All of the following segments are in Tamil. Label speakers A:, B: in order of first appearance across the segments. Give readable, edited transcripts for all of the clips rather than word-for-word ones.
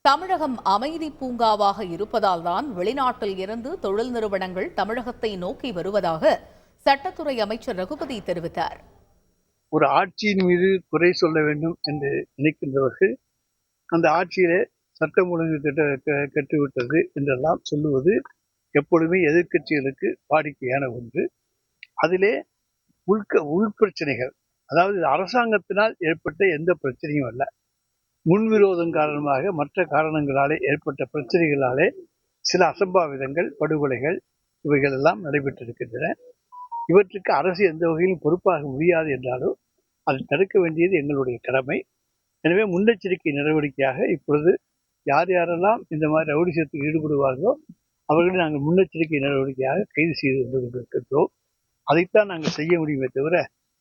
A: தமிழகம் அமைதி பூங்காவாக இருப்பதால் தான் வெளிநாட்டில் இருந்து தொழில் நிறுவனங்கள் தமிழகத்தை நோக்கி வருவதாக சட்டத்துறை அமைச்சர் ரகுபதி தெரிவித்தார்.
B: ஒரு ஆட்சியின் மீது குறை சொல்ல வேண்டும் என்று நினைக்கின்றவர்கள் அந்த ஆட்சியிலே சட்டம் ஒழுங்கு கெட்டுவிட்டது என்றெல்லாம் சொல்லுவது எப்பொழுதுமே எதிர்க்கட்சிகளுக்கு வாடிக்கையான ஒன்று. அதிலே உள்பிரச்சனைகள், அதாவது அரசாங்கத்தினால் ஏற்பட்ட எந்த பிரச்சனையும் அல்ல, முன்விரோதம் காரணமாக மற்ற காரணங்களாலே ஏற்பட்ட பிரச்சனைகளாலே சில அசம்பாவிதங்கள், படுகொலைகள் இவைகள் எல்லாம் நடைபெற்றிருக்கின்றன. இவற்றுக்கு அரசு எந்த வகையிலும் பொறுப்பாக முடியாது என்றாலும் அதை தடுக்க வேண்டியது எங்களுடைய கடமை. எனவே முன்னெச்சரிக்கை நடவடிக்கையாக இப்பொழுது யார் யாரெல்லாம் இந்த மாதிரி ரவுடிசத்தில் ஈடுபடுவார்களோ அவர்களை நாங்கள் முன்னெச்சரிக்கை நடவடிக்கையாக கைது செய்து கொண்டிருக்கின்றோம். அதைத்தான் நாங்கள் செய்ய முடியுமே தவிர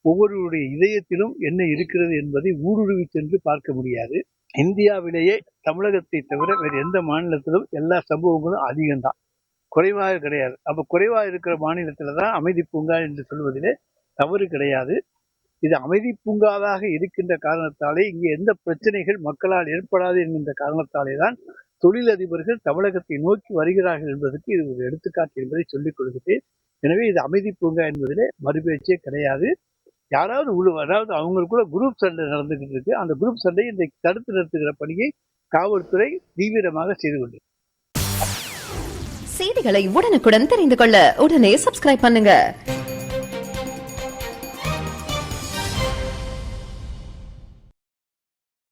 B: ஒவ்வொருவருடைய இதயத்திலும் என்ன இருக்கிறது என்பதை ஊடுருவி சென்று பார்க்க முடியாது. இந்தியாவிலேயே தமிழகத்தை தவிர வேறு எந்த மாநிலத்திலும் எல்லா சம்பவங்களும் அதிகம்தான், குறைவாக கிடையாது. அப்ப குறைவாக இருக்கிற மாநிலத்துல தான் அமைதி பூங்கா என்று சொல்வதிலே தவறு கிடையாது. இது அமைதி பூங்காவாக இருக்கின்ற காரணத்தாலே இங்கே எந்த பிரச்சனைகள் மக்களால் ஏற்படாது என்கின்ற காரணத்தாலே தான் தொழிலதிபர்கள் தமிழகத்தை நோக்கி வருகிறார்கள் என்பதற்கு இது ஒரு எடுத்துக்காட்டு என்பதை சொல்லிக் கொள்கிறேன். எனவே இது அமைதி பூங்கா என்பதிலே மறுபேச்சே கிடையாது. யாராவது அதாவது அவங்களுக்குள்ள குரூப் சண்டை நடந்துகிட்டு இருக்கு. அந்த குரூப் சண்டையை இன்றைக்கு தடுத்து நிறுத்துகிற பணியை காவல்துறை தீவிரமாக செய்து கொண்டது.
C: செய்திகளை உடனுக்குடன் தெரிந்து கொள்ள உடனே சப்ஸ்கிரைப் பண்ணுங்க.